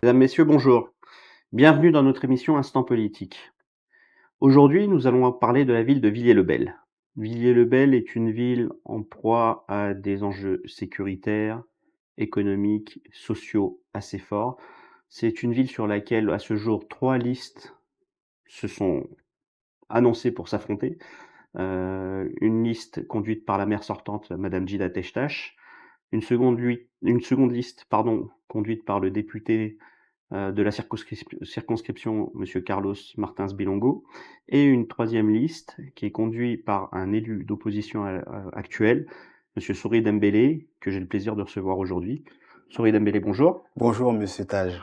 Mesdames, Messieurs, bonjour. Bienvenue dans notre émission Instant Politique. Aujourd'hui, nous allons parler de la ville de Villiers-le-Bel. Villiers-le-Bel est une ville en proie à des enjeux sécuritaires, économiques, sociaux assez forts. C'est une ville sur laquelle, à ce jour, 3 listes se sont annoncées pour s'affronter. Une liste conduite par la maire sortante, madame Ghida Techtach, une seconde liste, conduite par le député de la circonscription, monsieur Carlos Martins Bilongo, et une troisième liste qui est conduite par un élu d'opposition actuel, monsieur Souri Dembélé, que j'ai le plaisir de recevoir aujourd'hui. Souri Dembélé, bonjour. Bonjour Monsieur Tage.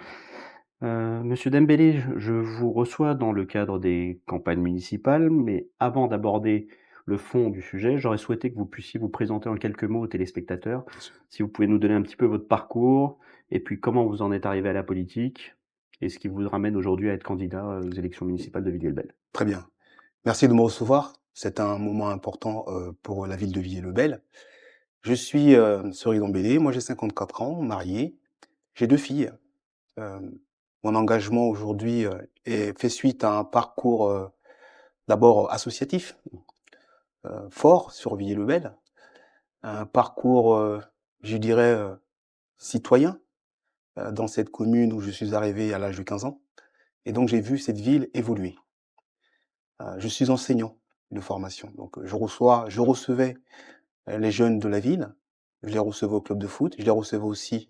Monsieur Dembélé, je vous reçois dans le cadre des campagnes municipales, mais avant d'aborder le fond du sujet, j'aurais souhaité que vous puissiez vous présenter en quelques mots aux téléspectateurs. Si vous pouvez nous donner un petit peu votre parcours, et puis comment vous en êtes arrivé à la politique, et ce qui vous ramène aujourd'hui à être candidat aux élections municipales de Villiers-le-Bel. Très bien. Merci de me recevoir. C'est un moment important pour la ville de Villiers-le-Bel. Je suis Sori Dombélé, moi j'ai 54 ans, marié. J'ai 2 filles. Euh, Mon engagement aujourd'hui est fait suite à un parcours d'abord associatif, fort sur Villiers-le-Bel. Un parcours, je dirais, citoyen dans cette commune où je suis arrivé à l'âge de 15 ans. Et donc j'ai vu cette ville évoluer. Je suis enseignant de formation, donc je recevais les jeunes de la ville, je les recevais au club de foot, je les recevais aussi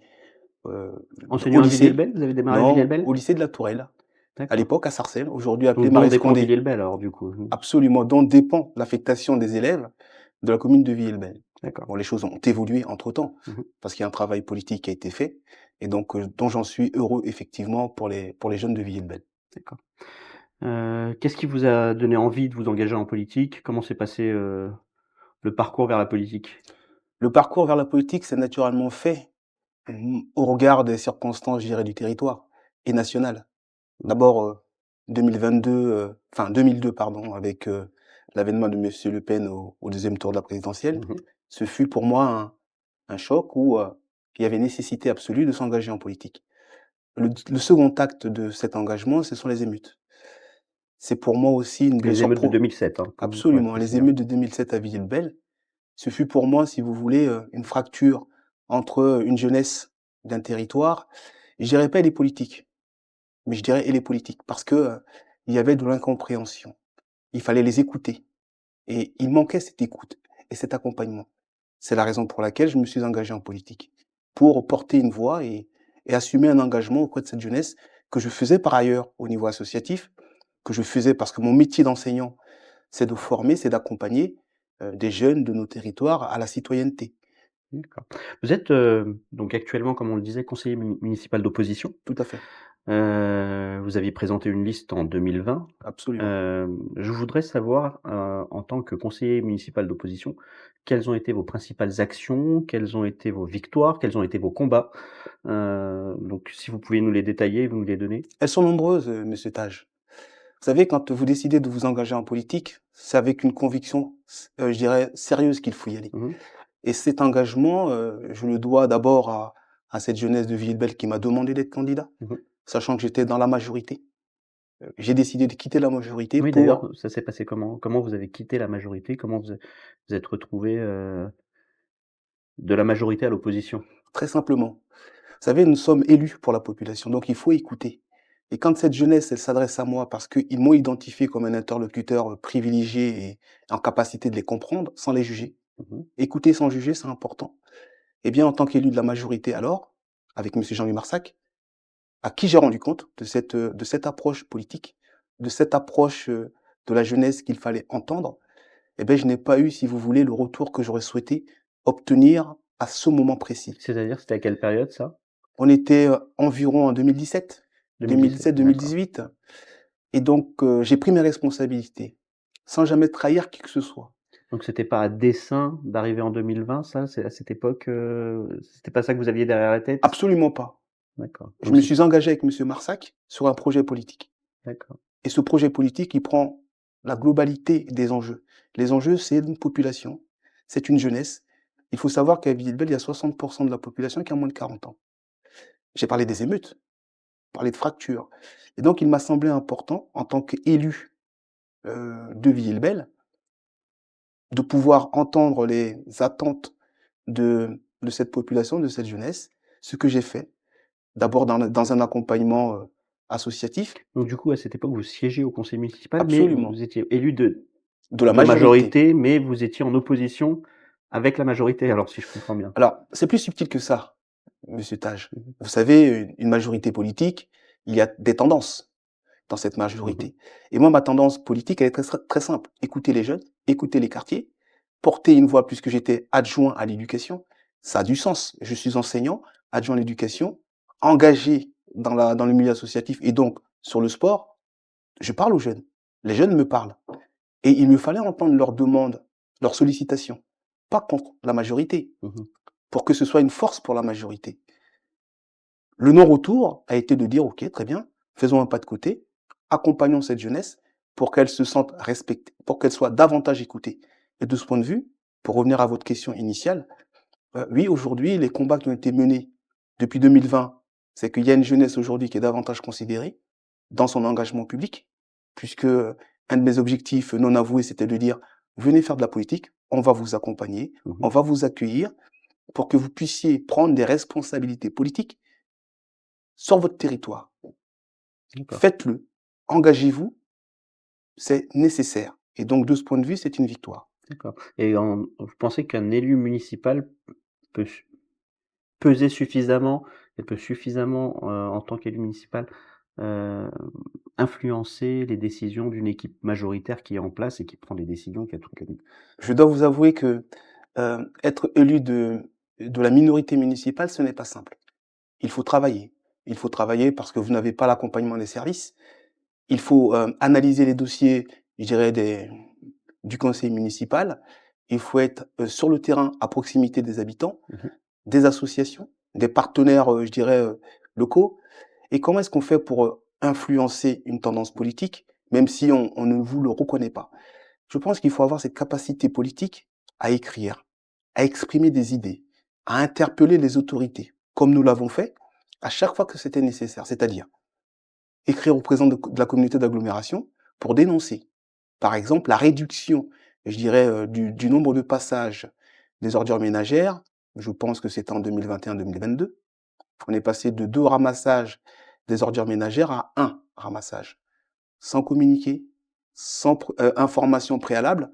heu, au Enseignant à lycée. Villiers-le-Bel? Vous avez démarré à Non, Villiers-le-Bel? au lycée de la Tourelle, à D'accord. l'époque à Sarcelles, aujourd'hui appelé Donc dont Maryse dépend Condé. Villiers-le-Bel alors du coup? Absolument, dont dépend l'affectation des élèves de la commune de Villiers-le-Bel. D'accord. Bon, les choses ont évolué entre-temps, Mmh. parce qu'il y a un travail politique qui a été fait et donc dont j'en suis heureux effectivement pour les jeunes de Villiers-le-Bel. D'accord. Qu'est-ce qui vous a donné envie de vous engager en politique? Comment s'est passé, le parcours vers la politique? Le parcours vers la politique s'est naturellement fait au regard des circonstances, je dirais, du territoire et national. Mmh. D'abord, 2022, 2002 pardon, avec, l'avènement de monsieur Le Pen au 2e tour de la présidentielle. Mmh mh. Ce fut pour moi un choc où, il y avait nécessité absolue de s'engager en politique. Le second acte de cet engagement, ce sont les émeutes. C'est pour moi aussi une Les blessure émeutes de pro 2007, hein, comme pour être absolument, les précis, hein. émeutes de 2007 à Villiers-le-Bel, ce fut pour moi, si vous voulez, une fracture entre, une jeunesse d'un territoire, je dirais pas les politiques. Mais je dirais et les politiques parce que, il y avait de l'incompréhension. Il fallait les écouter et il manquait cette écoute et cet accompagnement. C'est la raison pour laquelle je me suis engagé en politique, pour porter une voix et assumer un engagement auprès de cette jeunesse que je faisais par ailleurs au niveau associatif, que je faisais parce que mon métier d'enseignant, c'est de former, c'est d'accompagner, des jeunes de nos territoires à la citoyenneté. D'accord. Vous êtes, donc actuellement, comme on le disait, conseiller municipal d'opposition. Tout à fait, Vous aviez présenté une liste en 2020. absolument. Je voudrais savoir, en tant que conseiller municipal d'opposition, quelles ont été vos principales actions? Quelles ont été vos victoires? Quels ont été vos combats? Donc si vous pouviez nous les détailler, vous nous les donner? Elles sont nombreuses, monsieur Tage. Vous savez, quand vous décidez de vous engager en politique, c'est avec une conviction, je dirais, sérieuse qu'il faut y aller. Mmh mh. Et cet engagement, je le dois d'abord à cette jeunesse de Villiers-le-Bel qui m'a demandé d'être candidat, Mmh. sachant que j'étais dans la majorité. J'ai décidé de quitter la majorité Oui, pour d'ailleurs, ça s'est passé comment? Comment vous avez quitté la majorité? Comment vous êtes retrouvé, de la majorité à l'opposition? très simplement. Vous savez, nous sommes élus pour la population, donc il faut écouter. Et quand cette jeunesse, elle s'adresse à moi parce qu'ils m'ont identifié comme un interlocuteur privilégié et en capacité de les comprendre sans les juger. Mmh mh. Écouter sans juger, c'est important. Eh bien, en tant qu'élu de la majorité alors, avec monsieur Jean-Louis Marsac, à qui j'ai rendu compte de cette approche politique, de cette approche, de la jeunesse qu'il fallait entendre, eh beh, je n'ai pas eu, si vous voulez, le retour que j'aurais souhaité obtenir à ce moment précis. C'est-à-dire, c'était à quelle période ça? On était, environ en 2017, 2017? D'accord. 2017 et donc j'ai pris mes responsabilités, sans jamais trahir qui que ce soit. Donc c'était pas à dessein d'arriver en 2020 ça? C'est à cette époque, c'était pas ça que vous aviez derrière la tête? Absolument pas. D'accord. Je Donc me c'est suis engagé avec monsieur Marsac sur un projet politique. d'accord. Et ce projet politique, il prend la globalité des enjeux. Les enjeux, c'est une population, c'est une jeunesse. Il faut savoir qu'à Villiers-le-Bel, il y a 60 de la population qui a moins de 40 ans. J'ai parlé des émeutes. parler de fracture. Et donc il m'a semblé important, en tant qu'élu, de Villiers-le-Bel, de pouvoir entendre les attentes de cette population, de cette jeunesse, ce que j'ai fait. D'abord dans un accompagnement, associatif, Donc du coup, à cette époque, vous siégez au conseil municipal, mais absolument, vous étiez élu de la de majorité. majorité, mais vous étiez en opposition avec la majorité, alors si je comprends bien? Alors, c'est plus subtil que ça, monsieur Taj. Mmh Vous savez, une majorité politique, il y a des tendances dans cette mh. Mmh. majorité. Et moi, ma tendance politique, elle est très simple. Écouter les jeunes, écouter les quartiers, porter une voix, puisque j'étais adjoint à l'éducation. Ça a du sens. Je suis enseignant, adjoint à l'éducation, engagé dans le milieu associatif et donc sur le sport. Je parle aux jeunes. Les jeunes me parlent. Et il me fallait entendre leurs demandes, leurs sollicitations. Pas contre la majorité, Mmh. pour que ce soit une force pour la majorité. Le non-retour a été de dire, OK, très bien, faisons un pas de côté, accompagnons cette jeunesse pour qu'elle se sente respectée, pour qu'elle soit davantage écoutée. Et de ce point de vue, pour revenir à votre question initiale, oui, aujourd'hui, les combats qui ont été menés depuis 2020, c'est qu'il y a une jeunesse aujourd'hui qui est davantage considérée dans son engagement public, puisque un de mes objectifs non avoués, c'était de dire, venez faire de la politique, on va vous accompagner, on Mmh. va vous accueillir pour que vous puissiez prendre des responsabilités politiques sur votre territoire. D'accord, Faites-le, engagez-vous, c'est nécessaire. Et donc, de ce point de vue, c'est une victoire. d'accord, et vous pensez qu'un élu municipal peut peser suffisamment et peut suffisamment, en tant qu'élu municipal, heu, influencer les décisions d'une équipe majoritaire qui est en place et qui prend des décisions qui a toutes les Je dois vous avouer que être élu de la minorité municipale, ce n'est pas simple. Il faut travailler. Il faut travailler parce que vous n'avez pas l'accompagnement des services. Il faut analyser les dossiers, je dirais, du conseil municipal. Il faut être sur le terrain, à proximité des habitants, mmh des associations, des partenaires, je dirais, locaux. Et comment est-ce qu'on fait pour influencer une tendance politique, même si on ne vous le reconnaît pas? Je pense qu'il faut avoir cette capacité politique à écrire, à exprimer des idées, à interpeller les autorités, comme nous l'avons fait à chaque fois que c'était nécessaire, c'est-à-dire écrire au président de la communauté d'agglomération pour dénoncer, par exemple, la réduction, je dirais, du nombre de passages des ordures ménagères. Je pense que c'était en 2021-2022. On est passé de 2 ramassages des ordures ménagères à un ramassage, sans communiquer, sans information préalable.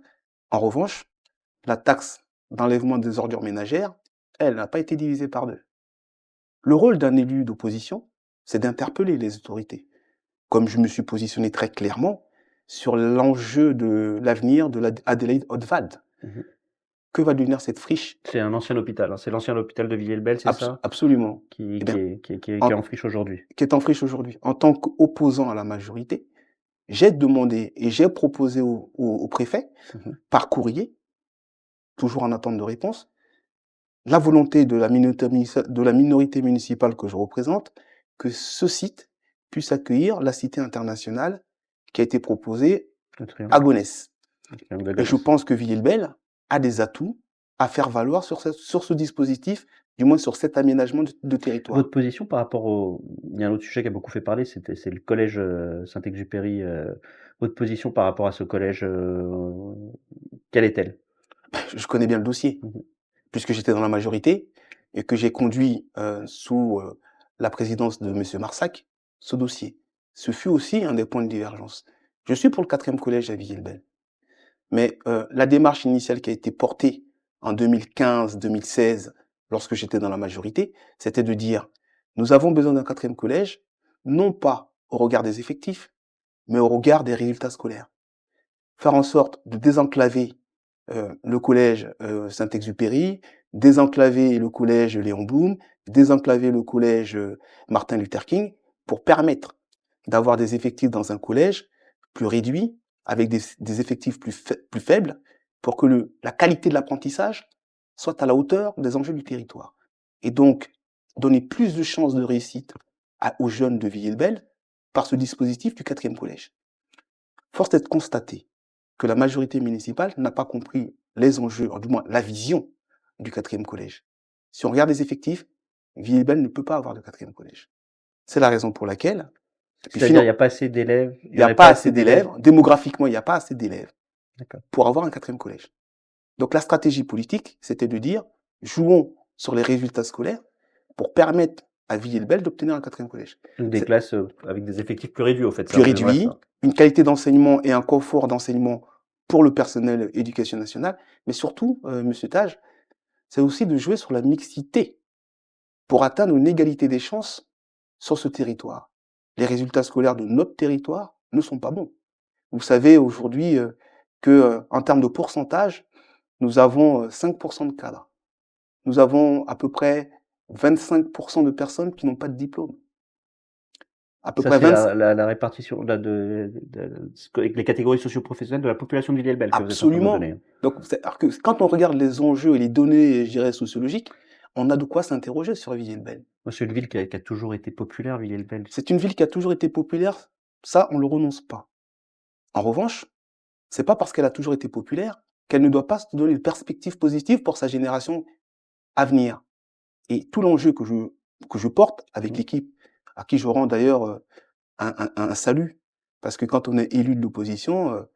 En revanche, la taxe d'enlèvement des ordures ménagères, elle n'a pas été divisée par 2. Le rôle d'un élu d'opposition, c'est d'interpeller les autorités, comme je me suis positionné très clairement sur l'enjeu de l'avenir de l'Adélaïde Haute-Vade. mh. Que va devenir cette friche? C'est un ancien hôpital, hein, c'est l'ancien hôpital de Villiers-le-Bel, c'est ça? Absolument. Qui Eh qui bien, est qui est qui est qui est en en friche aujourd'hui? qui est en friche aujourd'hui. En tant qu'opposant à la majorité, j'ai demandé et j'ai proposé au préfet, Mmh. par courrier, toujours en attente de réponse, la volonté de la minorité municipale que je représente, que ce site puisse accueillir la cité internationale qui a été proposée Le à triangle, Gonesse. le triangle de Et je Gonesse. pense que Villiers-le-Bel a des atouts à faire valoir sur ce dispositif, du moins sur cet aménagement de Votre territoire. position par rapport au il y a un autre sujet qui a beaucoup fait parler, c'est le collège, Saint-Exupéry, votre position par rapport à ce collège, quelle est-elle? Je connais bien le dossier, Mmh mh. puisque j'étais dans la majorité et que j'ai conduit, sous, la présidence de monsieur Marsac, ce dossier. Ce fut aussi un des points de divergence. Je suis pour le 4e collège à Villiers-le-Bel, mais la démarche initiale qui a été portée en 2015-2016, lorsque j'étais dans la majorité, c'était de dire: «Nous avons besoin d'un 4e collège, non pas au regard des effectifs, mais au regard des résultats scolaires». Faire en sorte de désenclaver le collège Saint-Exupéry, désenclaver le collège Léon Blum, désenclaver le collège Martin Luther King, pour permettre d'avoir des effectifs dans un collège plus réduit, avec des effectifs plus faibles, pour que la qualité de l'apprentissage soit à la hauteur des enjeux du territoire. Et donc, donner plus de chances de réussite aux jeunes de Villiers-le-Bel par ce dispositif du 4e collège. Force est de constater que la majorité municipale n'a pas compris les enjeux, du moins la vision du 4e collège. Si on regarde les effectifs, Villiers-Bel ne peut pas avoir de 4e collège. C'est la raison pour laquelle, puis C'est-à-dire, il y a pas assez d'élèves, il il y n'y a aurait pas pas assez assez d'élèves? d'élèves. Démographiquement, il n'y a pas assez d'élèves D'accord. pour avoir un quatrième collège. Donc la stratégie politique, c'était de dire, jouons sur les résultats scolaires pour permettre à Villers-le-Bel d'obtenir un quatrième collège. Donc des C'est classes, avec des effectifs plus réduits, au fait, c'est plus un peu, ouais, réduit, ça. une qualité d'enseignement et un confort d'enseignement pour le personnel éducation nationale, mais surtout, Monsieur Tage, c'est aussi de jouer sur la mixité pour atteindre une égalité des chances sur ce territoire. Les résultats scolaires de notre territoire ne sont pas bons. Vous savez aujourd'hui que, en termes de pourcentage, nous avons 5% de cadres. Nous avons à peu près 25% de personnes qui n'ont pas de diplôme. À peu Ça, près c'est 20. la répartition là avec les catégories socio-professionnelles de la population de Villers-le-Bel que vous êtes en train de me Absolument. donner, hein? Donc, c'est-à-dire que quand on regarde les enjeux et les données, je dirais, sociologiques, on a de quoi s'interroger sur Villers-le-Bel. Moi, c'est une ville qui a toujours été populaire, Villers-le-Bel. C'est une ville qui a toujours été populaire, ça, on ne le renonce pas. En revanche, c'est pas parce qu'elle a toujours été populaire qu'elle ne doit pas se donner une perspective positive pour sa génération à venir. Et tout l'enjeu que je porte avec Mmh. l'équipe, à qui je rends d'ailleurs un salut, parce que quand on est élu de l'opposition,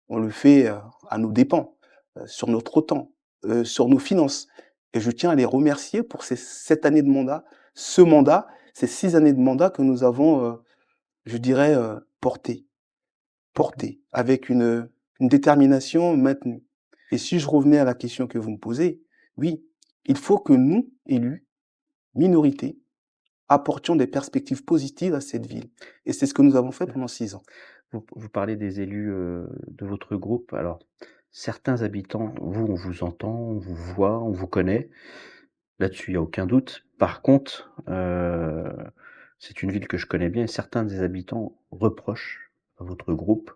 on le fait à nos dépens, sur notre temps, sur nos finances. Et je tiens à les remercier pour ces 7 années de mandat, ce mandat, ces 6 années de mandat que nous avons, je dirais, porté avec une détermination maintenue. Et si je revenais à la question que vous me posez, oui, il faut que nous, élus, minorités, apportions des perspectives positives à cette ville. Et c'est ce que nous avons fait pendant 6 ans. Vous parlez des élus, de votre groupe. Alors, certains habitants, vous, on vous entend, on vous voit, on vous connaît. Là-dessus, il y a aucun doute. Par contre, c'est une ville que je connais bien et certains des habitants reprochent à votre groupe,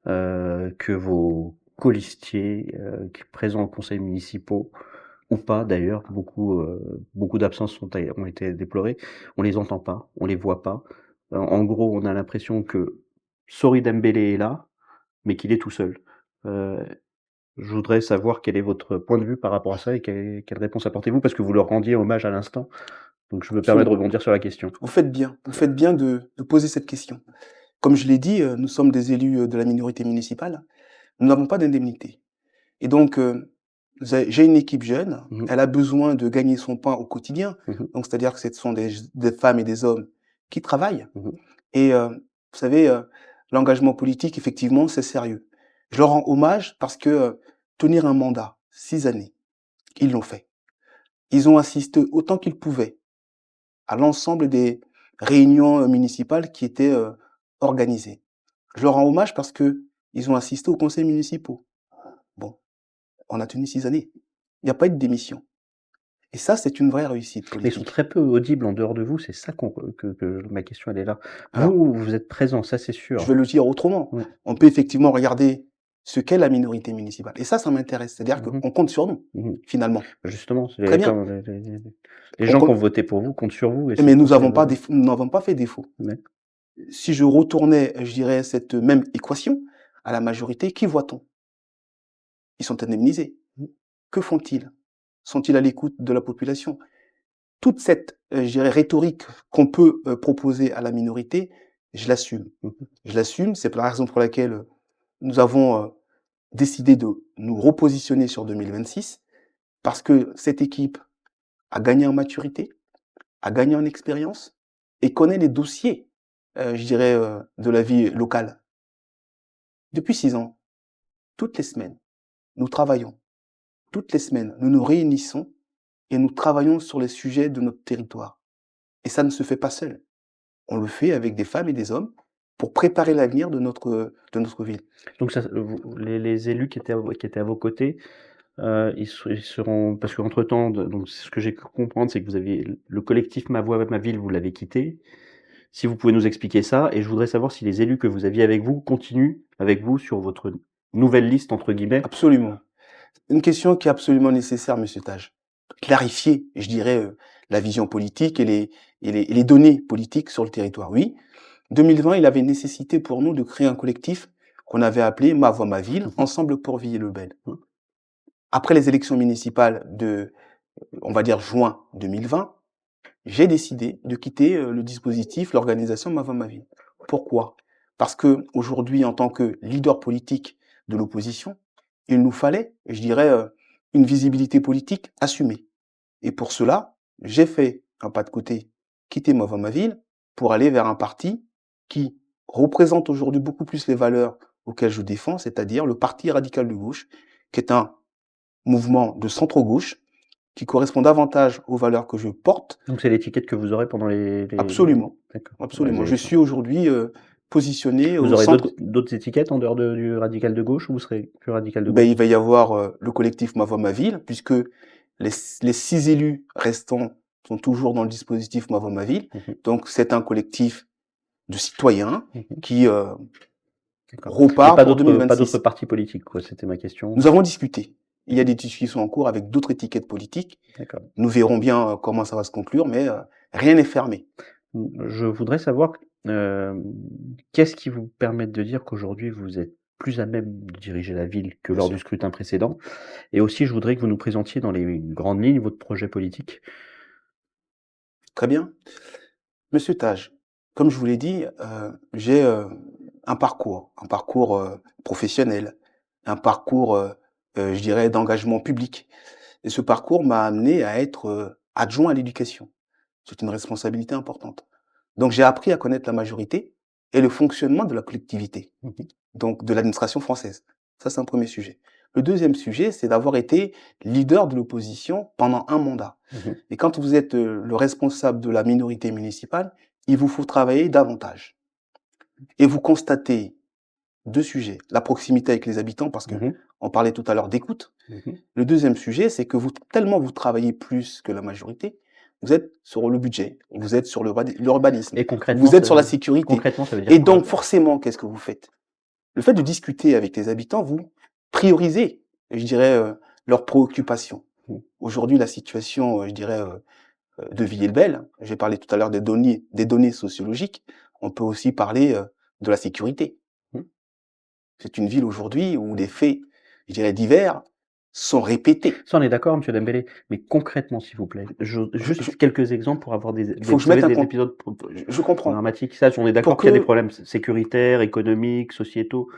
que vos colistiers, qui présents aux conseils municipaux ou pas d'ailleurs, beaucoup d'absences ont été déplorées. On les entend pas, on les voit pas. En gros, on a l'impression que Sori Dembélé est là, mais qu'il est tout seul. Heu, je voudrais savoir quel est votre point de vue par rapport à ça et quelle réponse apportez-vous? Parce que vous leur rendiez hommage à l'instant, donc je me permets de Absolument. rebondir sur la question. Vous faites bien de poser cette question. Comme je l'ai dit, nous sommes des élus de la minorité municipale. Nous n'avons pas d'indemnité. Et donc, j'ai une équipe jeune. Mmh mh. Elle a besoin de gagner son pain au quotidien. Mmh. Donc, c'est-à-dire que ce sont des femmes et des hommes qui travaillent. Mmh. Et vous savez, l'engagement politique, effectivement, c'est sérieux. Je leur rends hommage parce que tenir un mandat, 6 années, ils l'ont fait. Ils ont assisté autant qu'ils pouvaient à l'ensemble des réunions municipales qui étaient organisées. Je leur rends hommage parce que ils ont assisté aux conseils municipaux. Bon, on a tenu 6 années. Il n'y a pas eu de démission. Et ça, c'est une vraie réussite Mais ils sont politique. très peu audibles en dehors de vous, c'est ça que ma question elle est là. Alors, Vous êtes présents, ça c'est je sûr. vais le dire autrement. Ouais. On peut effectivement regarder ce qu'est la minorité municipale. Et ça m'intéresse. C'est-à-dire Mmh mh. qu'on compte sur nous, Mmh. finalement. Justement, Très c'est bien. comme les On gens qui ont compte, voté pour vous comptent sur vous et mais surtout c'est le nous n'avons pas fait défaut. ouais. Si je retournais, je dirais, cette même équation à la majorité, qui voit-on? Ils sont indemnisés. Mmh. Que font-ils? Sont-ils à l'écoute de la population? Toute cette, je dirais, rhétorique qu'on peut, proposer à la minorité, je l'assume. Mmh mh. Je l'assume, c'est la raison pour laquelle, nous avons, décidé de nous repositionner sur 2026, parce que cette équipe a gagné en maturité, a gagné en expérience et connaît les dossiers, je dirais, de la vie locale. Depuis 6 ans, toutes les semaines, nous travaillons. Toutes les semaines, nous nous réunissons et nous travaillons sur les sujets de notre territoire. Et ça ne se fait pas seul. On le fait avec des femmes et des hommes pour préparer l'avenir de notre ville. Donc ça, vous les élus qui étaient à vos côtés, ils seront parce qu'entre-temps de donc ce que j'ai cru comprendre, c'est que vous aviez le collectif Ma Voix Ma Ville, vous l'avez quitté. Si vous pouvez nous expliquer ça et je voudrais savoir si les élus que vous aviez avec vous continuent avec vous sur votre «nouvelle liste» entre guillemets. Absolument. Une question qui est absolument nécessaire, monsieur Tage. Clarifier, je dirais, la vision politique et les données politiques sur le territoire. Oui, 2020, il avait nécessité pour nous de créer un collectif qu'on avait appelé Ma Voix Ma Ville, Mmh mh. Ensemble pour Villers-le-Bel. Mmh. Après les élections municipales de, on va dire, juin 2020, j'ai décidé de quitter le dispositif, l'organisation Ma Voix Ma Ville. Pourquoi? Parce que aujourd'hui, en tant que leader politique de l'opposition, il nous fallait, je dirais, une visibilité politique assumée. Et pour cela, j'ai fait un pas de côté, quitter Ma Voix Ma Ville, pour aller vers un parti qui représente aujourd'hui beaucoup plus les valeurs auxquelles je défends, c'est-à-dire le Parti radical de gauche, qui est un mouvement de centre-gauche, qui correspond davantage aux valeurs que je porte. Donc c'est l'étiquette que vous aurez pendant les Absolument, d'accord. absolument. Ouais, Je suis aujourd'hui positionné vous au aurez centre. d'autres étiquettes en dehors du radical de gauche ou vous serez plus radical de Ben, gauche? il va y avoir le collectif Ma Voix Ma Ville, puisque les 6 élus restants sont toujours dans le dispositif Ma Voix Ma Ville. Mmh. Donc c'est un collectif de citoyens Mmh. qui D'accord. Et repart pour pas d'autres 2026. partis politiques, quoi, c'était ma question. Nous avons discuté. Il y a des discussions en cours avec d'autres étiquettes politiques. D'accord. Nous verrons bien comment ça va se conclure, mais rien n'est fermé. Je voudrais savoir, qu'est-ce qui vous permet de dire qu'aujourd'hui vous êtes plus à même de diriger la ville que Bien lors du sûr. scrutin précédent? Et aussi, je voudrais que vous nous présentiez dans les grandes lignes votre projet politique. Très bien. Monsieur Taj, comme je vous l'ai dit, j'ai un parcours professionnel, un parcours, je dirais, d'engagement public. Et ce parcours m'a amené à être adjoint à l'éducation. C'est une responsabilité importante. Donc j'ai appris à connaître la majorité et le fonctionnement de la collectivité, Mmh. donc de l'administration française. Ça, c'est un premier sujet. Le deuxième sujet, c'est d'avoir été leader de l'opposition pendant un mandat. Mmh. Et quand vous êtes le responsable de la minorité municipale, il vous faut travailler davantage. Et vous constatez deux sujets. La proximité avec les habitants, parce que Mmh. on parlait tout à l'heure d'écoute. Mmh. Le deuxième sujet, c'est que tellement vous travaillez plus que la majorité, vous êtes sur le budget, vous êtes sur l'urbanisme, Et concrètement, vous êtes sur la sécurité. ça veut dire Et quoi? donc, forcément, qu'est-ce que vous faites? Le fait de discuter avec les habitants, vous priorisez, je dirais, leurs préoccupations. Mmh. Aujourd'hui, la situation, je dirais, de Villiers-le-Bel, j'ai parlé tout à l'heure des données sociologiques, on peut aussi parler de la sécurité. Mmh. C'est une ville aujourd'hui où les faits, je dirais, divers sont répétés. Ça, on est d'accord, monsieur Dembélé, mais concrètement, s'il vous plaît, Je juste quelques exemples pour avoir Il faut que vous je savez, mette un des compte. épisodes Je comprends. dramatiques. Ça, on est d'accord Pour qu'il y a des que problèmes sécuritaires, économiques, sociétaux.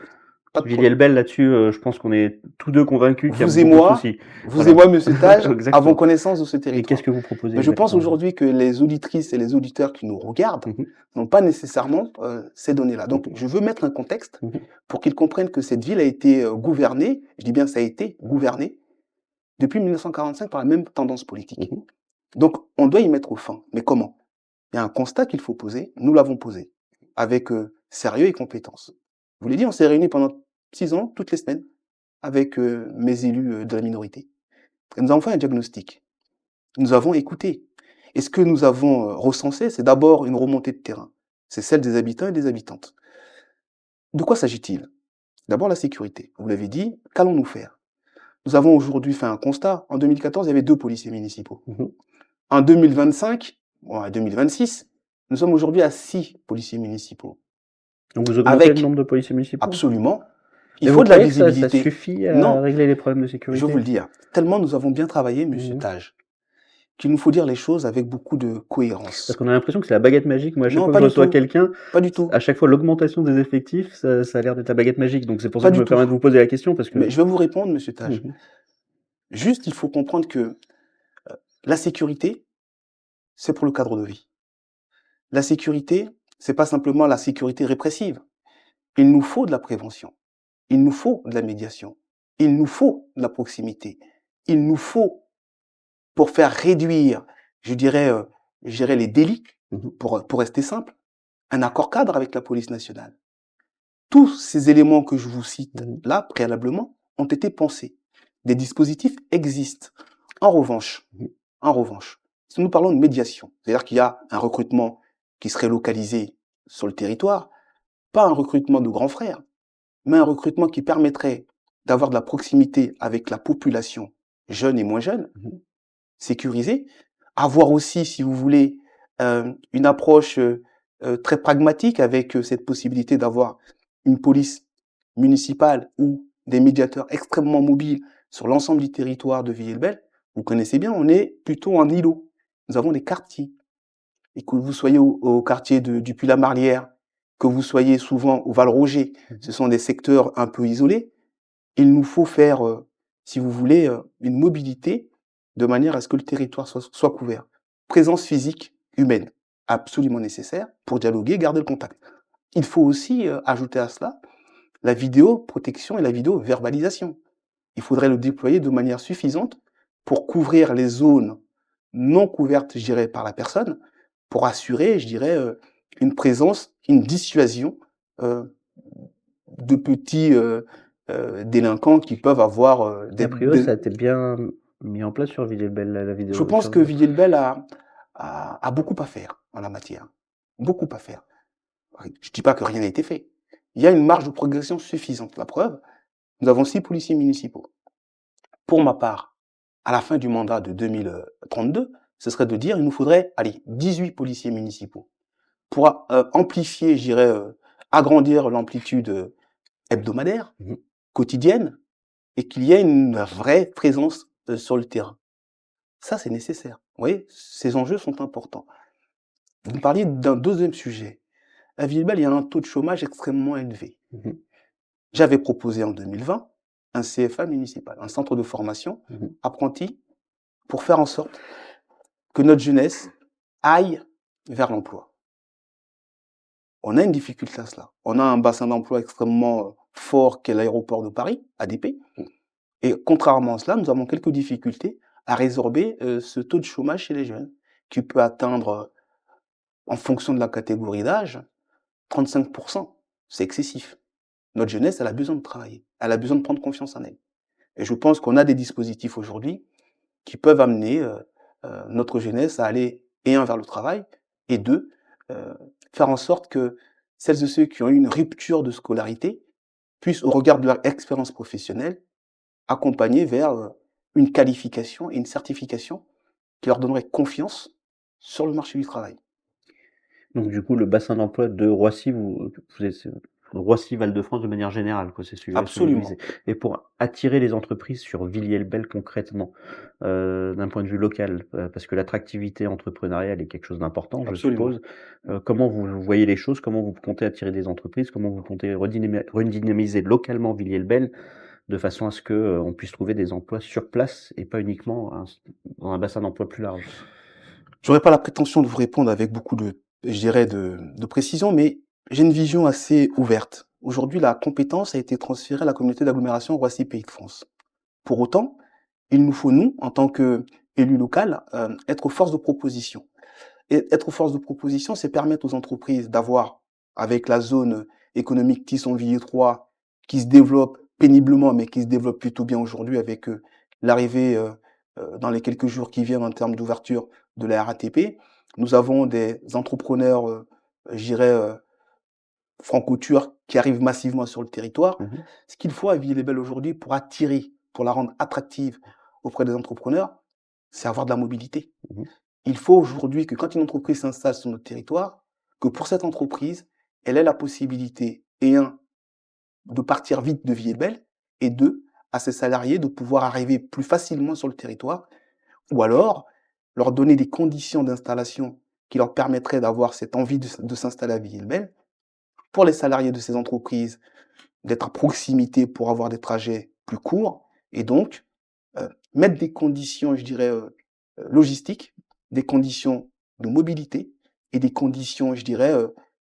Pas de problème. Villiers-le-Bel, là-dessus, je pense qu'on est tous 2 convaincus qu'il y a Vous et beaucoup de moi, soucis. vous et Voilà. moi, monsieur Taj, avons Exactement. connaissance de ce Et qu'est-ce territoire. que vous proposez Mais je pense exactement? aujourd'hui que les auditrices et les auditeurs qui nous regardent Mmh mh. n'ont pas nécessairement ces données-là. Donc, Mmh. je veux mettre un contexte Mmh. pour qu'ils comprennent que cette ville a été gouvernée, je dis bien ça a été gouverné, depuis 1945 par la même tendance politique. Mmh. Donc, on doit y mettre fin. Mais comment? Il y a un constat qu'il faut poser. Nous l'avons posé avec sérieux et compétence. Je vous l'ai dit, on s'est réunis pendant 6 ans, toutes les semaines, avec mes élus de la minorité. Et nous avons fait un diagnostic. Nous avons écouté. Et ce que nous avons recensé, c'est d'abord une remontée de terrain. C'est celle des habitants et des habitantes. De quoi s'agit-il? D'abord la sécurité. Vous l'avez dit, qu'allons-nous faire? Nous avons aujourd'hui fait un constat. En 2014, il y avait 2 policiers municipaux. Mmh. En 2025, bon, en 2026, nous sommes aujourd'hui à 6 policiers municipaux. Donc vous augmentez le Avec nombre de policiers municipaux? absolument, il Et faut vous de la croyez que ça visibilité. suffit à Non, régler les problèmes de je vais vous sécurité? le dire. Tellement nous avons bien travaillé, monsieur Mmh. Taj, qu'il nous faut dire les choses avec beaucoup de Parce cohérence. qu'on a l'impression que c'est la baguette magique. Moi, à chaque Non, fois que pas je du reçois tout. quelqu'un, Pas du tout. à chaque fois l'augmentation des effectifs, ça a l'air d'être la baguette magique. Donc c'est pour ça Pas que je du me tout. permets de vous poser la question parce Mais que je vais vous répondre, monsieur Taj. mmh. Juste, il faut comprendre que la sécurité, c'est pour le cadre de vie. La sécurité, c'est pas simplement la sécurité répressive. Il nous faut de la prévention. Il nous faut de la médiation. Il nous faut de la proximité. Il nous faut, pour faire réduire, je dirais les délits, Mmh. pour rester simple, un accord cadre avec la police nationale. Tous ces éléments que je vous cite Mmh. là, préalablement, ont été pensés. Des dispositifs existent. En revanche, Mmh. en revanche, si nous parlons de médiation, c'est-à-dire qu'il y a un recrutement qui serait localisé sur le territoire, pas un recrutement de grands frères, mais un recrutement qui permettrait d'avoir de la proximité avec la population, jeune et moins jeune, Mmh. sécurisée, avoir aussi, si vous voulez, une approche très pragmatique avec cette possibilité d'avoir une police municipale ou des médiateurs extrêmement mobiles sur l'ensemble du territoire de Villiers-le-Bel. Vous connaissez bien, on est plutôt en îlot. Nous avons des quartiers. et que vous soyez au quartier du Puy-la-Marlière, que vous soyez souvent au Val-Roger, Mmh. ce sont des secteurs un peu isolés. Il nous faut faire, si vous voulez, une mobilité de manière à ce que le territoire soit couvert. Présence physique humaine, absolument nécessaire pour dialoguer, garder le contact. Il faut aussi, ajouter à cela la vidéoprotection et la vidéo-verbalisation. Il faudrait le déployer de manière suffisante pour couvrir les zones non couvertes, je dirais, par la personne, pour assurer, je dirais, une présence, une dissuasion, heu, de petits, délinquants qui peuvent avoir, A priori, ça a été bien mis en place sur Villiers-le-Bel, la Je vidéo pense sur que Villiers-le-Bel a beaucoup à faire en la matière. Beaucoup à faire. Je dis pas que rien n'a été fait. Il y a une marge de progression suffisante. La preuve, nous avons 6 policiers municipaux. Pour ma part, à la fin du mandat de 2032, ce serait de dire il nous faudrait, allez, 18 policiers municipaux pour amplifier, je dirais, agrandir l'amplitude hebdomadaire, mmh quotidienne, et qu'il y ait une vraie présence sur le terrain. Ça, c'est nécessaire. Vous voyez, ces enjeux sont importants. Vous me parliez d'un deuxième sujet. À Villebel, il y a un taux de chômage extrêmement élevé. Mmh. J'avais proposé en 2020 un CFA municipal, un centre de formation Mmh. apprenti, pour faire en sorte que notre jeunesse aille vers l'emploi. On a une difficulté à cela. On a un bassin d'emploi extrêmement fort qu'est l'aéroport de Paris, ADP. Et contrairement à cela, nous avons quelques difficultés à résorber ce taux de chômage chez les jeunes, qui peut atteindre, en fonction de la catégorie d'âge, 35%. C'est excessif. Notre jeunesse, elle a besoin de travailler. Elle a besoin de prendre confiance en elle. Et je pense qu'on a des dispositifs aujourd'hui qui peuvent amener notre jeunesse à aller, et un, vers le travail, et deux, faire en sorte que celles et ceux qui ont eu une rupture de scolarité puissent, au regard de leur expérience professionnelle, accompagner vers une qualification et une certification qui leur donnerait confiance sur le marché du travail. Donc du coup, le bassin d'emploi de Roissy, vous êtes Roissy-Val-de-France de manière générale, quoi, c'est celui-là que vous visez? Absolument, Et pour attirer les entreprises sur Villiers-le-Bel concrètement, d'un point de vue local, parce que l'attractivité entrepreneuriale est quelque chose d'important, je absolument. suppose. Comment vous voyez les choses? Comment vous comptez attirer des entreprises? Comment vous comptez redynamiser localement Villiers-le-Bel, de façon à ce que, on puisse trouver des emplois sur place et pas uniquement dans un bassin d'emploi plus large? J'aurais pas la prétention de vous répondre avec beaucoup de, je dirais, de précision, mais j'ai une vision assez ouverte. Aujourd'hui, la compétence a été transférée à la communauté d'agglomération Roissy Pays de France. Pour autant, il nous faut, nous, en tant qu'élus locaux, être force de proposition. Et être force de proposition, c'est permettre aux entreprises d'avoir, avec la zone économique Tisson-Villiers 3, qui se développe péniblement, mais qui se développe plutôt bien aujourd'hui avec l'arrivée, dans les quelques jours qui viennent en termes d'ouverture de la RATP. Nous avons des entrepreneurs, je dirais, franco-turcs qui arrivent massivement sur le territoire. Mmh. Ce qu'il faut à Villiers-les-Bel aujourd'hui pour attirer, pour la rendre attractive auprès des entrepreneurs, c'est avoir de la mobilité. Mmh. Il faut aujourd'hui que quand une entreprise s'installe sur notre territoire, que pour cette entreprise, elle ait la possibilité, et un, de partir vite de Villiers-le-Bel, et deux, à ses salariés de pouvoir arriver plus facilement sur le territoire, ou alors leur donner des conditions d'installation qui leur permettraient d'avoir cette envie de s'installer à Villiers-le-Bel. Pour les salariés de ces entreprises, d'être à proximité pour avoir des trajets plus courts, et donc mettre des conditions, je dirais, logistiques, des conditions de mobilité et des conditions, je dirais,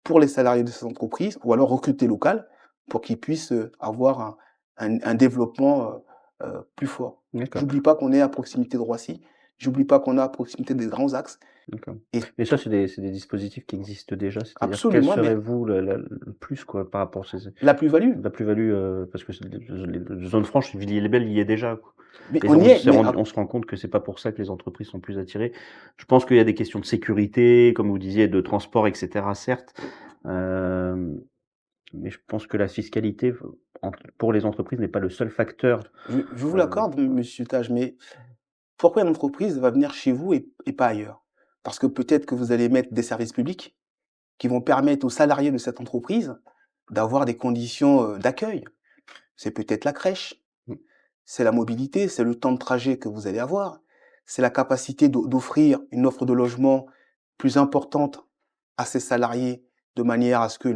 pour les salariés de ces entreprises, ou alors recruter local pour qu'ils puissent, avoir un développement, plus fort. D'accord. J'oublie pas qu'on est à proximité de Roissy, j'oublie pas qu'on est à proximité des grands axes, D'accord. et Mais ça, tout c'est des dispositifs qui existent déjà? C'est-à-dire, quel absolument, serait mais vous le plus, quoi, par rapport à ces la plus-value, la plus-value, parce que c'est les zones franches, Villiers-le-Bel y est déjà, quoi. mais Et on y est, mais on se rend compte que c'est pas pour ça que les entreprises sont plus attirées. Je pense qu'il y a des questions de sécurité, comme vous disiez, de transport et cetera, certes, hem, mais je pense que la fiscalité, pour les entreprises n'est pas le seul facteur, je vous heu l'accorde, monsieur Tage, mais pourquoi une entreprise va venir chez vous et pas ailleurs? Parce que peut-être que vous allez mettre des services publics qui vont permettre aux salariés de cette entreprise d'avoir des conditions, d'accueil. C'est peut-être la crèche, mmh, c'est la mobilité, c'est le temps de trajet que vous allez avoir, c'est la capacité d'offrir une offre de logement plus importante à ses salariés de manière à ce que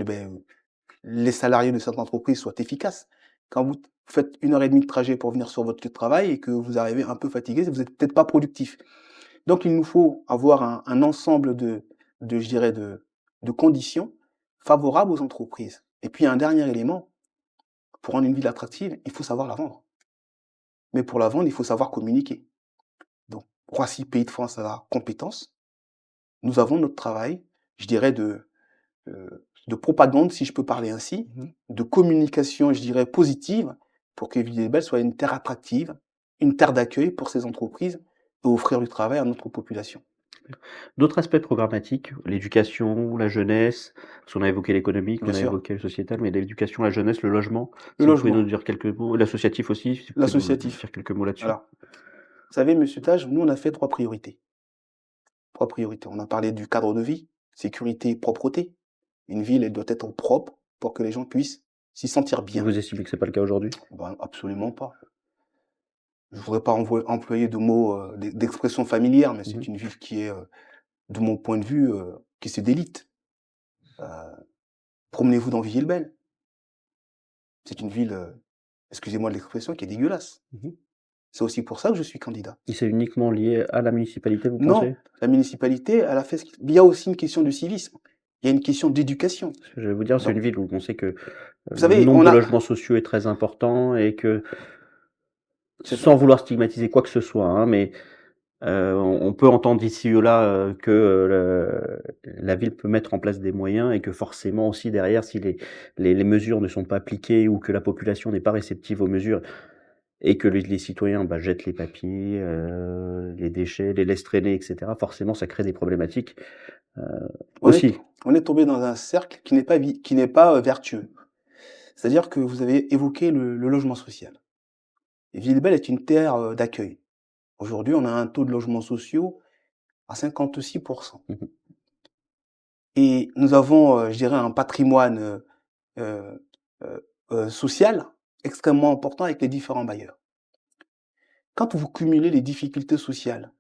les salariés de cette entreprise soient efficaces. Quand vous faites 1 heure et demie de trajet pour venir sur votre lieu de travail et que vous arrivez un peu fatigué, vous êtes peut-être pas productif. Donc il nous faut avoir un ensemble je dirais de conditions favorables aux entreprises. Et puis un dernier élément, pour rendre une ville attractive, il faut savoir la vendre. Mais pour la vendre, il faut savoir communiquer. Donc Roissy, Pays de France, a la compétence. Nous avons notre travail, je dirais de propagande, si je peux parler ainsi, de communication, je dirais positive, pour que Villiers-le-Bel soit une terre attractive, une terre d'accueil pour ces entreprises et offrir du travail à notre population. D'autres aspects programmatiques, l'éducation, la jeunesse, parce qu'on a évoqué l'économique, Bien on a sûr, évoqué le sociétal, mais l'éducation, la jeunesse, le logement, le si vous pouvez nous logement, dire quelques mots, l'associatif aussi, si vous pouvez nous l'associatif. dire quelques mots là-dessus. Alors, vous savez, monsieur Tage, nous, on a fait 3 priorités. 3 priorités. On a parlé du cadre de vie, sécurité, propreté. Une ville, elle doit être propre pour que les gens puissent s'y sentir bien. Vous estimez que c'est pas le cas aujourd'hui? Ben, absolument pas. Je voudrais pas employer de mots, d'expressions familières, mais c'est Mmh. une ville qui est, de mon point de vue, qui c'est d'élite. Heu, Promenez-vous dans Villiers-le-Bel. C'est une ville, excusez-moi de l'expression, qui est dégueulasse. Mmh. C'est aussi pour ça que je suis candidat. Et c'est uniquement lié à la municipalité, vous Non, pensez? la municipalité, elle a fait il y a aussi une question de civisme. Il y a une question d'éducation. Parce que je vais vous dire, c'est Donc, une ville où on sait que, vous le savez, nombre on de a logements sociaux est très important et que, c'est ça. sans vouloir stigmatiser quoi que ce soit, hein, mais on peut entendre ici ou là, que, la ville peut mettre en place des moyens et que forcément aussi derrière si les mesures ne sont pas appliquées ou que la population n'est pas réceptive aux mesures et que les citoyens, bah, jettent les papiers, les déchets, les laissent traîner et cetera, forcément ça crée des problématiques, heu, On est aussi. on est tombé dans un cercle qui n'est pas, vertueux. C'est-à-dire que vous avez évoqué le logement social. Et Villiers-le-Bel est une terre, d'accueil. Aujourd'hui, on a un taux de logements sociaux à 56%. Mmh. Et nous avons, je dirais un patrimoine, heu social extrêmement important avec les différents bailleurs. Quand vous cumulez les difficultés sociales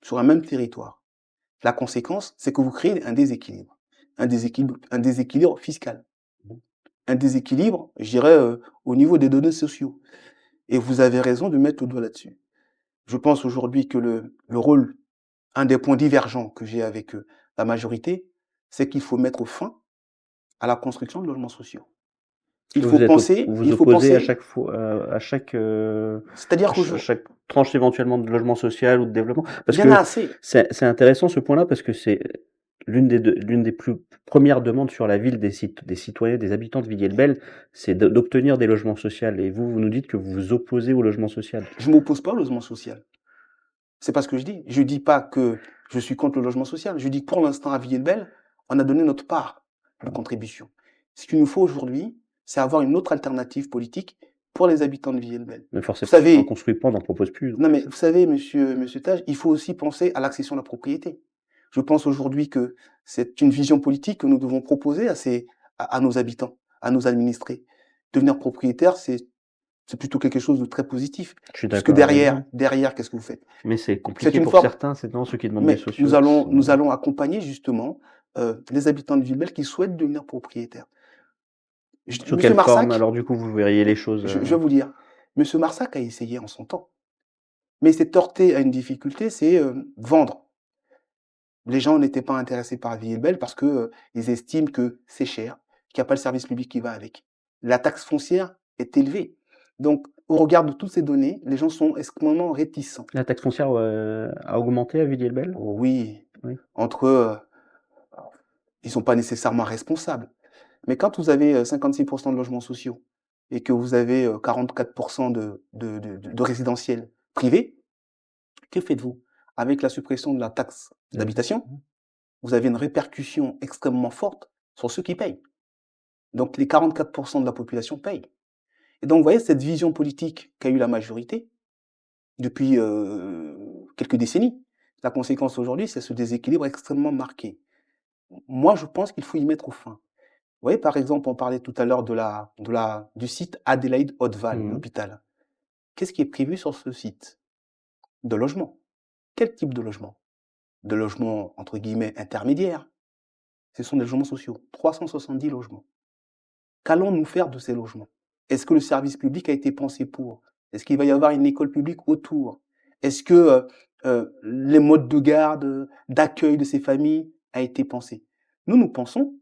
sur un même territoire, la conséquence, c'est que vous créez un déséquilibre. Un déséquilibre fiscal, un déséquilibre, je dirais, au niveau des données sociaux. Et vous avez raison de mettre le doigt là-dessus. Je pense aujourd'hui que le rôle, un des points divergents que j'ai avec, la majorité, c'est qu'il faut mettre fin à la construction de logements sociaux. Vous vous Il faut opposez à penser chaque fois, à chaque, c'est-à-dire qu'aujour chaque tranche éventuellement de logement social ou de développement? il Parce y en a que assez. c'est intéressant ce point-là parce que c'est l'une des plus premières demandes sur la ville des citoyens, des habitants de Villiers-le-Bel, c'est d'obtenir des logements sociaux et vous, vous nous dites que vous vous opposez au logement social. Je m'oppose pas au logement social. C'est pas ce que je dis. Je dis pas que je suis contre le logement social. Je dis que pour l'instant, à Villiers-le-Bel, on a donné notre part de contribution. Ce qu'il nous faut aujourd'hui, c'est avoir une autre alternative politique pour les habitants de Villiers-le-Bel. Mais Vous forcément, si on savez, construit pas, on n'en propose plus. non mais vous savez, monsieur Tage, il faut aussi penser à l'accession à la propriété. Je pense aujourd'hui que c'est une vision politique que nous devons proposer à nos habitants, à nos administrés. Devenir propriétaire, c'est plutôt quelque chose de très positif. Je suis Puisque d'accord avec vous, derrière, qu'est-ce que vous faites? mais c'est C'est compliqué une pour forme, certains, c'est non ceux qui demandent des mais sociaux qui nous sont allons accompagner justement, les habitants de Villebel qui souhaitent devenir propriétaires. sous Monsieur quelle forme Marsac, alors du coup vous verriez les choses, je vais vous dire, monsieur Marsac a essayé en son temps, mais il s'est heurté à une difficulté, c'est, vendre. Les gens n'étaient pas intéressés par Villebel parce que, ils estiment que c'est cher, qu'il y a pas le service public qui va avec. La taxe foncière est élevée. Donc au regard de toutes ces données, les gens sont extrêmement réticents. la taxe foncière, a augmenté à Villiers-le-Bel? Oh oui, Oui. entre, ils sont pas nécessairement responsables. Mais quand vous avez, 56% de logements sociaux et que vous avez, 44% de résidentiels privés, que faites-vous? Avec la suppression de la taxe d'habitation, Mmh. vous avez une répercussion extrêmement forte sur ceux qui payent. Donc les 44% de la population payent. Et donc vous voyez cette vision politique qu'a eu la majorité depuis, quelques décennies. La conséquence aujourd'hui, c'est ce déséquilibre extrêmement marqué. Moi, je pense qu'il faut y mettre fin. Vous voyez, par exemple, on parlait tout à l'heure du site Adélaïde Haute-Val, Mmh. l'hôpital. Qu'est-ce qui est prévu sur ce site? De logement. Quel type de logement? de logements entre guillemets «intermédiaires», ce sont des logements sociaux, 370 logements. Qu'allons-nous faire de ces logements? Est-ce que le service public a été pensé pour? Est-ce qu'il va y avoir une école publique autour? Est-ce que, les modes de garde, d'accueil de ces familles a été pensé? Nous pensons,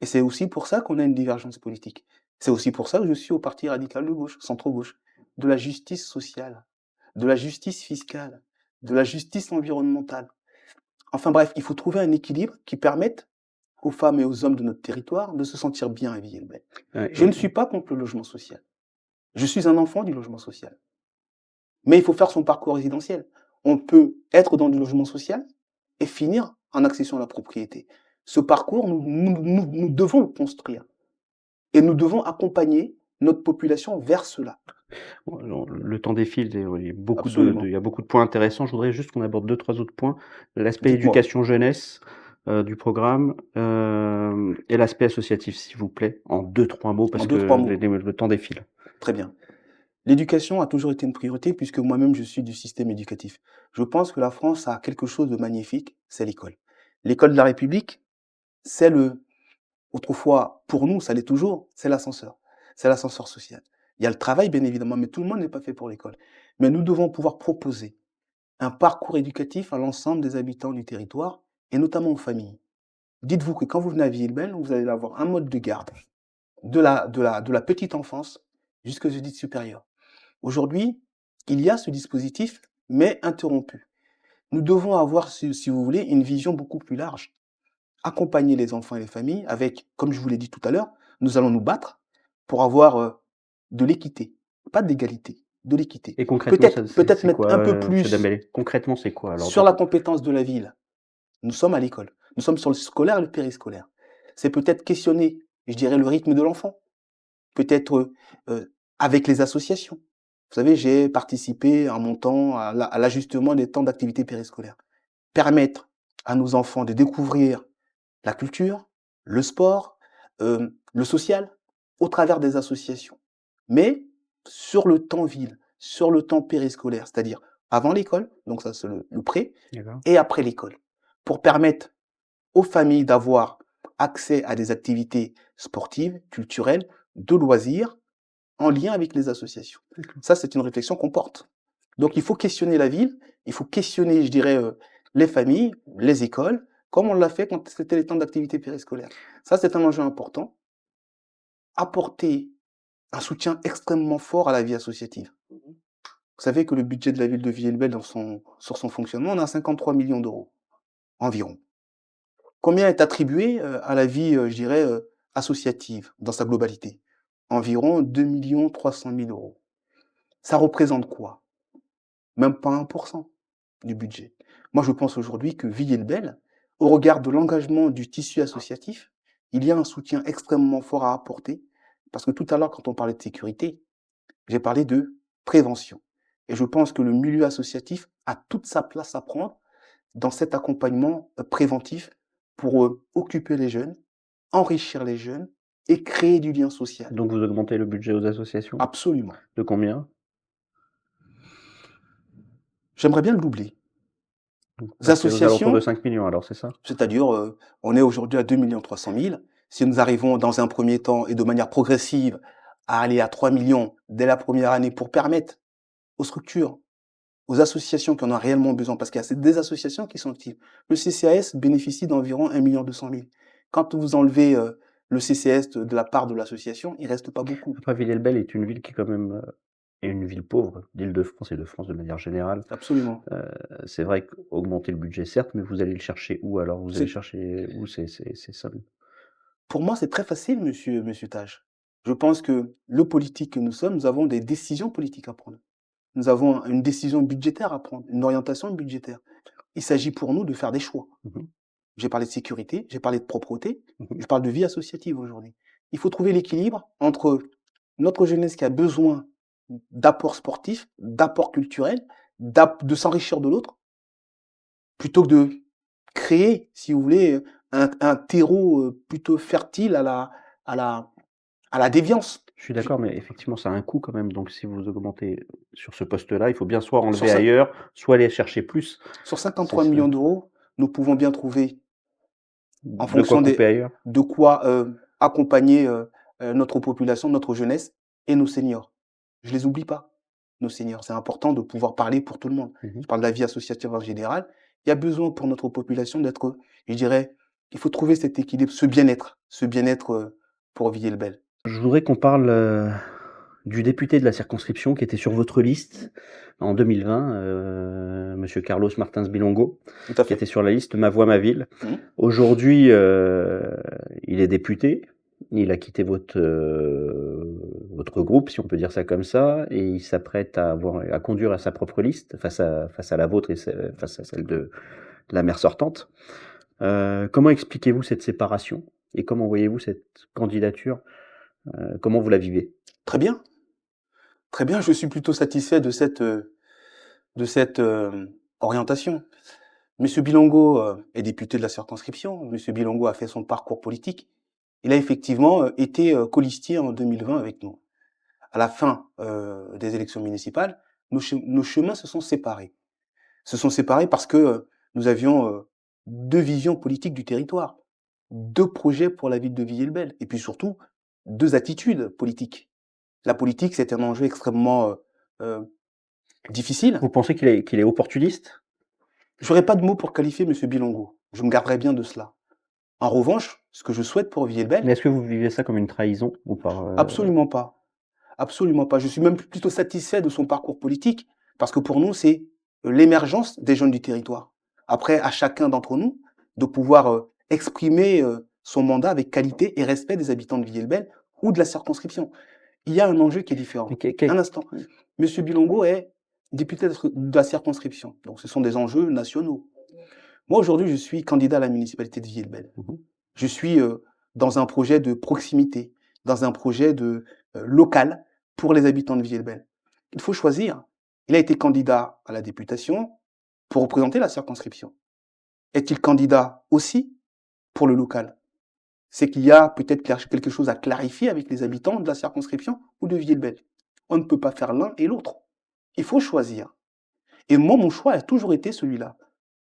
et c'est aussi pour ça qu'on a une divergence politique. C'est aussi pour ça que je suis au parti radical de gauche, centre-gauche, de la justice sociale, de la justice fiscale, de la justice environnementale. Enfin bref, il faut trouver un équilibre qui permette aux femmes et aux hommes de notre territoire de se sentir bien à Villers-le-Bel. Je ne suis pas contre le logement social. Je suis un enfant du logement social. Mais il faut faire son parcours résidentiel. On peut être dans du logement social et finir en accession à la propriété. Ce parcours, nous devons le construire. Et nous devons accompagner notre population vers cela. Alors, le temps défile et il y a Absolument. il y a beaucoup de points intéressants. Je voudrais juste qu'on aborde 2-3 autres points. L'aspect Dites-moi. éducation jeunesse, du programme, et l'aspect associatif, s'il vous plaît, en 2-3 mots En parce deux, que trois mots. le temps défile. Très bien. L'éducation a toujours été une priorité puisque moi-même je suis du système éducatif. Je pense que la France a quelque chose de magnifique, c'est l'école. L'école de la République, c'est autrefois, pour nous, ça l'est toujours, c'est l'ascenseur. C'est l'ascenseur social. Il y a le travail, bien évidemment, mais tout le monde n'est pas fait pour l'école. Mais nous devons pouvoir proposer un parcours éducatif à l'ensemble des habitants du territoire et notamment aux familles. Dites-vous que quand vous venez à Villers-le-Bel, vous allez avoir un mode de garde de la petite enfance jusqu'aux études supérieures. Aujourd'hui, il y a ce dispositif, mais interrompu. Nous devons avoir, si vous voulez, une vision beaucoup plus large. Accompagner les enfants et les familles avec, comme je vous l'ai dit tout à l'heure, nous allons nous battre pour avoir de l'équité, pas d'égalité, de l'équité. Et concrètement, Peut-être c'est mettre quoi, un peu monsieur plus Dembélé? Concrètement, c'est quoi alors sur la compétence de la ville. Nous sommes à l'école. Nous sommes sur le scolaire et le périscolaire. C'est peut-être questionner, je dirais, le rythme de l'enfant. Peut-être avec les associations. Vous savez, j'ai participé en mon temps à l'ajustement des temps d'activité périscolaire. Permettre à nos enfants de découvrir la culture, le sport, le social, au travers des associations. Mais sur le temps ville, sur le temps périscolaire, c'est-à-dire avant l'école, donc ça c'est le pré, D'accord. et après l'école, pour permettre aux familles d'avoir accès à des activités sportives, culturelles, de loisirs, en lien avec les associations. D'accord. Ça, c'est une réflexion qu'on porte. Donc il faut questionner la ville, il faut questionner, je dirais, les familles, les écoles, comme on l'a fait quand c'était les temps d'activité périscolaire. Ça, c'est un enjeu important. Apporter un soutien extrêmement fort à la vie associative. Vous savez que le budget de la ville de Villers-le-Bel sur son fonctionnement, on a 53 millions d'euros, environ. Combien est attribué à la vie, je dirais, associative dans sa globalité? Environ 2 300 000 euros. Ça représente quoi? Même pas 1% du budget. Moi, je pense aujourd'hui que Villers-le-Bel, au regard de l'engagement du tissu associatif, il y a un soutien extrêmement fort à apporter. Parce que tout à l'heure, quand on parlait de sécurité, j'ai parlé de prévention. Et je pense que le milieu associatif a toute sa place à prendre dans cet accompagnement préventif pour occuper les jeunes, enrichir les jeunes et créer du lien social. Donc vous augmentez le budget aux associations? Absolument. De combien? J'aimerais bien le doubler. Vous Les passez aux alentours de associations, 5 millions alors, c'est ça? c'est-à-dire, on est aujourd'hui à 2 300 000. Si nous arrivons dans un premier temps et de manière progressive à aller à 3 millions dès la première année pour permettre aux structures, aux associations qui en ont réellement besoin, parce qu'il y a des associations qui sont actives. Le CCAS bénéficie d'environ 1 200 000. Quand vous enlevez le CCAS de la part de l'association, il reste pas beaucoup. Après, Villers-le-Bel est une ville qui quand même, est une ville pauvre d'Île-de-France et de France de manière générale. Absolument. C'est vrai qu'augmenter le budget, certes, mais vous allez le chercher où alors? Vous allez C'est chercher où ces sommes? Pour moi, c'est très facile, monsieur Taj. Je pense que le politique que nous sommes, nous avons des décisions politiques à prendre. Nous avons une décision budgétaire à prendre, une orientation budgétaire. Il s'agit pour nous de faire des choix. Mmh. J'ai parlé de sécurité, j'ai parlé de propreté, Mmh. je parle de vie associative aujourd'hui. Il faut trouver l'équilibre entre notre jeunesse qui a besoin d'apports sportifs, d'apports culturels, de s'enrichir de l'autre, plutôt que de créer, si vous voulez, un terreau plutôt fertile à la, à la déviance. Je suis d'accord, mais effectivement, ça a un coût quand même. Donc si vous augmentez sur ce poste-là, il faut bien soit Sur, enlever cin- ailleurs, soit aller chercher plus. sur C'est 53 ça. millions d'euros, nous pouvons bien trouver en De quoi fonction couper ailleurs? de quoi accompagner notre population, notre jeunesse et nos seniors. Je les oublie pas, nos seniors. C'est important de pouvoir parler pour tout le monde. Mmh. Je parle de la vie associative en général. Il y a besoin pour notre population d'être, je dirais, il faut trouver cet équilibre, ce bien-être pour Villers-le-Bel. Je voudrais qu'on parle, du député de la circonscription qui était sur votre liste en 2020, monsieur Carlos Martins Bilongo, Tout à qui fait. était sur la liste Ma voix, ma ville. Mmh. Aujourd'hui, il est député. Il a quitté votre groupe, si on peut dire ça comme ça, et il s'apprête à conduire à sa propre liste face à la vôtre et face à celle de la maire sortante. Comment expliquez-vous cette séparation et comment voyez-vous cette candidature? Comment vous la vivez? Très bien, très bien. Je suis plutôt satisfait de cette orientation. Monsieur Bilongo est député de la circonscription. Monsieur Bilongo a fait son parcours politique. Il a effectivement été colistier en 2020 avec nous. À la fin des élections municipales, nos chemins se sont séparés. Se sont séparés parce que nous avions deux visions politiques du territoire, deux projets pour la ville de Villers-le-Bel, et puis surtout deux attitudes politiques. La politique, c'est un enjeu extrêmement euh, difficile. Vous pensez qu'il est opportuniste? J'aurais pas de mots pour qualifier Monsieur Bilongo. Je me garderai bien de cela. En revanche, ce que je souhaite pour Villers-le-Bel, Mais est-ce que vous vivez ça comme une trahison ou pas? absolument pas. Absolument pas. Je suis même plutôt satisfait de son parcours politique parce que pour nous, c'est l'émergence des jeunes du territoire. Après, à chacun d'entre nous de pouvoir exprimer son mandat avec qualité et respect des habitants de Villers-le-Bel ou de la circonscription. Il y a un enjeu qui est différent. Mais Un instant. Monsieur Bilongo est député de la circonscription. Donc, ce sont des enjeux nationaux. Moi, aujourd'hui, je suis candidat à la municipalité de Villers-le-Bel. Mmh. Je suis dans un projet de proximité, dans un projet de local pour les habitants de Villers-le-Bel. Il faut choisir. Il a été candidat à la députation pour représenter la circonscription. Est-il candidat aussi pour le local? C'est qu'il y a peut-être quelque chose à clarifier avec les habitants de la circonscription ou de Villers-le-Bel. On ne peut pas faire l'un et l'autre. Il faut choisir. Et moi, mon choix a toujours été celui-là,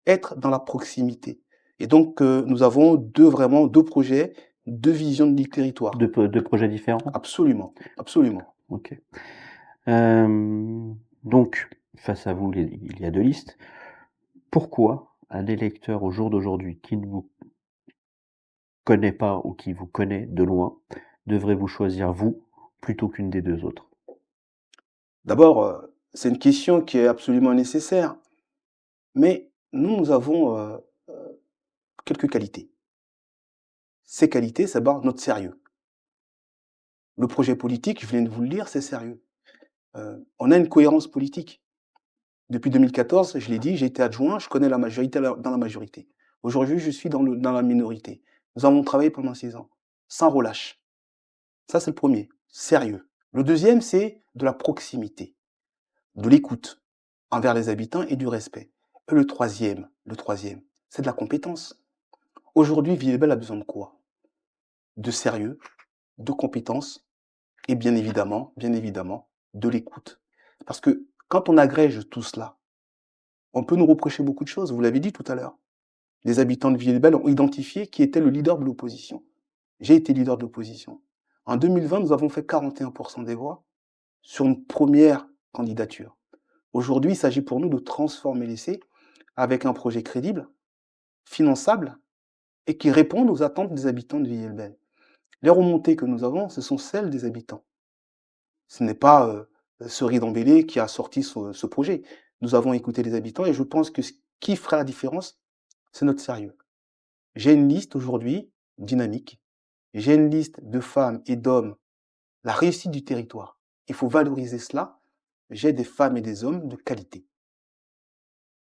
être dans la proximité. Et donc, nous avons vraiment deux projets, deux visions du territoire. Deux projets différents? Absolument, absolument. OK. Donc, face à vous, il y a deux listes. Pourquoi un électeur au jour d'aujourd'hui qui ne vous connaît pas ou qui vous connaît de loin devrait vous choisir vous plutôt qu'une des deux autres? D'abord, c'est une question qui est absolument nécessaire, mais nous avons quelques qualités. Ces qualités, c'est d'abord notre sérieux. Le projet politique, je viens de vous le dire, c'est sérieux. On a une cohérence politique. Depuis 2014, je l'ai dit, j'ai été adjoint, je connais la majorité dans la majorité. Aujourd'hui, je suis dans la minorité. Nous avons travaillé pendant 6 ans, sans relâche. Ça, c'est le premier, sérieux. Le deuxième, c'est de la proximité, de l'écoute envers les habitants et du respect. Et le troisième, c'est de la compétence. Aujourd'hui, Villers-le-Bel a besoin de quoi? De sérieux, de compétences et bien évidemment, de l'écoute. Parce que quand on agrège tout cela, on peut nous reprocher beaucoup de choses, vous l'avez dit tout à l'heure. Les habitants de Villers-le-Bel ont identifié qui était le leader de l'opposition. J'ai été leader de l'opposition. En 2020, nous avons fait 41% des voix sur une première candidature. Aujourd'hui, il s'agit pour nous de transformer l'essai avec un projet crédible, finançable et qui réponde aux attentes des habitants de Villers-le-Bel. Les remontées que nous avons, ce sont celles des habitants. Ce n'est pas Cerise d'Embellé qui a sorti ce projet. Nous avons écouté les habitants et je pense que ce qui fera la différence, c'est notre sérieux. J'ai une liste aujourd'hui dynamique. J'ai une liste de femmes et d'hommes, la réussite du territoire. Il faut valoriser cela. J'ai des femmes et des hommes de qualité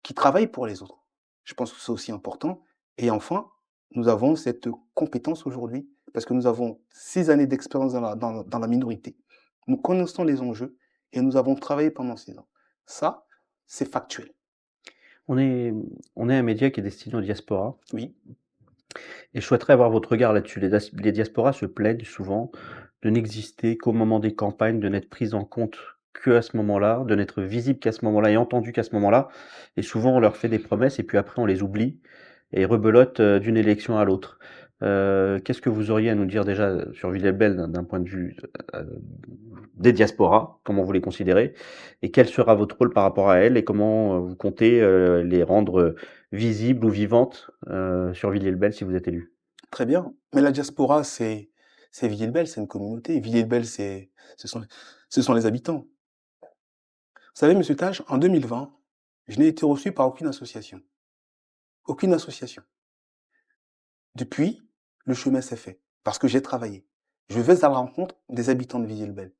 qui travaillent pour les autres. Je pense que c'est aussi important. Et enfin, nous avons cette compétence aujourd'hui parce que nous avons 6 années d'expérience dans la minorité. Nous connaissons les enjeux et nous avons travaillé pendant 6 ans. Ça, c'est factuel. On est un média qui est destiné aux diasporas. Oui. Et je souhaiterais avoir votre regard là-dessus. Les diasporas se plaignent souvent de n'exister qu'au moment des campagnes, de n'être prises en compte qu'à ce moment-là, de n'être visible qu'à ce moment-là et entendu qu'à ce moment-là. Et souvent, on leur fait des promesses et puis après, on les oublie. et rebelote, d'une élection à l'autre. Qu'est-ce que vous auriez à nous dire déjà sur Villers-Bel d'un point de vue, des diasporas? Comment vous les considérez? Et quel sera votre rôle par rapport à elles et comment, vous comptez, les rendre, visibles ou vivantes, sur Villiers-le-Bel si vous êtes élu? Très bien. Mais la diaspora, c'est Villers-le-Bel, c'est une communauté. Villers-le-Bel, ce sont ce sont les habitants. Vous savez, monsieur Tage, en 2020, je n'ai été reçu par aucune association. Aucune association. Depuis, le chemin s'est fait parce que j'ai travaillé. Je vais à la rencontre des habitants de Villers-le-Bel.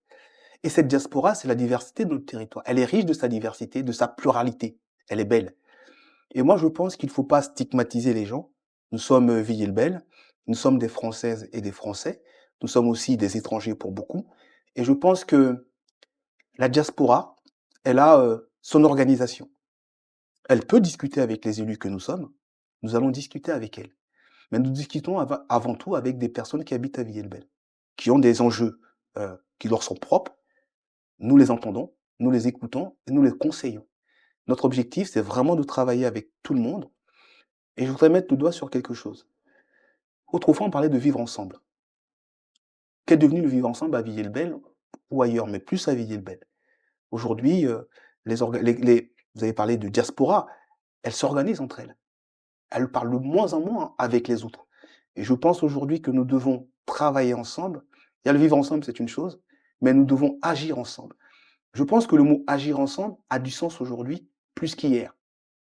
Et cette diaspora, c'est la diversité de notre territoire. Elle est riche de sa diversité, de sa pluralité. Elle est belle. Et moi, je pense qu'il ne faut pas stigmatiser les gens. Nous sommes Villers-le-Bel, nous sommes des Françaises et des Français, nous sommes aussi des étrangers pour beaucoup. Et je pense que la diaspora, elle a son organisation. Elle peut discuter avec les élus que nous sommes. Nous allons discuter avec elle. Mais nous discutons avant tout avec des personnes qui habitent à Villers-le-Bel, qui ont des enjeux qui leur sont propres. Nous les entendons, nous les écoutons et nous les conseillons. Notre objectif, c'est vraiment de travailler avec tout le monde. Et je voudrais mettre le doigt sur quelque chose. Autrefois, on parlait de vivre ensemble. Qu'est devenu le vivre ensemble à Villers-le-Bel ou ailleurs, mais plus à Villers-le-Bel? Aujourd'hui, vous avez parlé de diaspora, elles s'organisent entre elles. Elles parlent de moins en moins avec les autres. Et je pense aujourd'hui que nous devons travailler ensemble. Il y a le vivre ensemble, c'est une chose, mais nous devons agir ensemble. Je pense que le mot agir ensemble a du sens aujourd'hui plus qu'hier.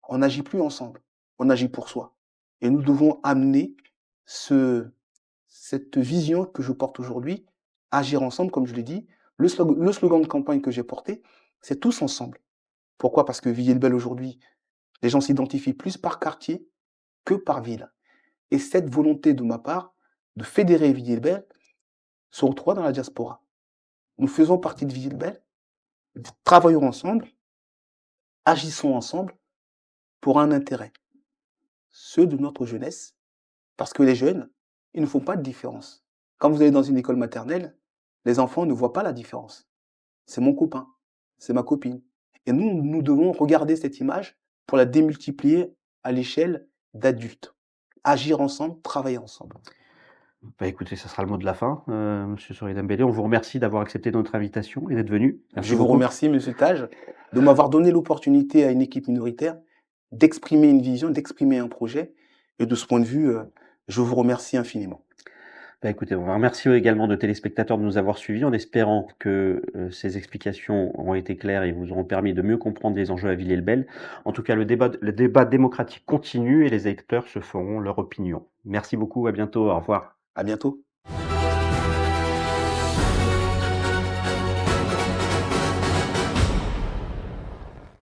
On n'agit plus ensemble, on agit pour soi. Et nous devons amener cette vision que je porte aujourd'hui, agir ensemble, comme je l'ai dit. Le slogan de campagne que j'ai porté, c'est tous ensemble. Pourquoi? Parce que Villers-le-Bel aujourd'hui, les gens s'identifient plus par quartier que par ville. Et cette volonté de ma part de fédérer Villers-le-Bel se retrouve dans la diaspora. Nous faisons partie de Villers-le-Bel, travaillons ensemble, agissons ensemble pour un intérêt, ceux de notre jeunesse, parce que les jeunes, ils ne font pas de différence. Quand vous allez dans une école maternelle, les enfants ne voient pas la différence. C'est mon copain, c'est ma copine. Et nous devons regarder cette image pour la démultiplier à l'échelle d'adultes. Agir ensemble, travailler ensemble. Bah, écoutez, ça sera le mot de la fin, monsieur Sory Dembélé. On vous remercie d'avoir accepté notre invitation et d'être venu. Je Merci vous beaucoup. remercie, monsieur Tage, de m'avoir donné l'opportunité à une équipe minoritaire d'exprimer une vision, d'exprimer un projet. Et de ce point de vue, je vous remercie infiniment. Bah, écoutez, on remercie également nos téléspectateurs de nous avoir suivis en espérant que, ces explications auront été claires et vous auront permis de mieux comprendre les enjeux à Villiers-le-Bel. En tout cas, le débat démocratique continue et les électeurs se feront leur opinion. Merci beaucoup, à bientôt, au revoir. À bientôt.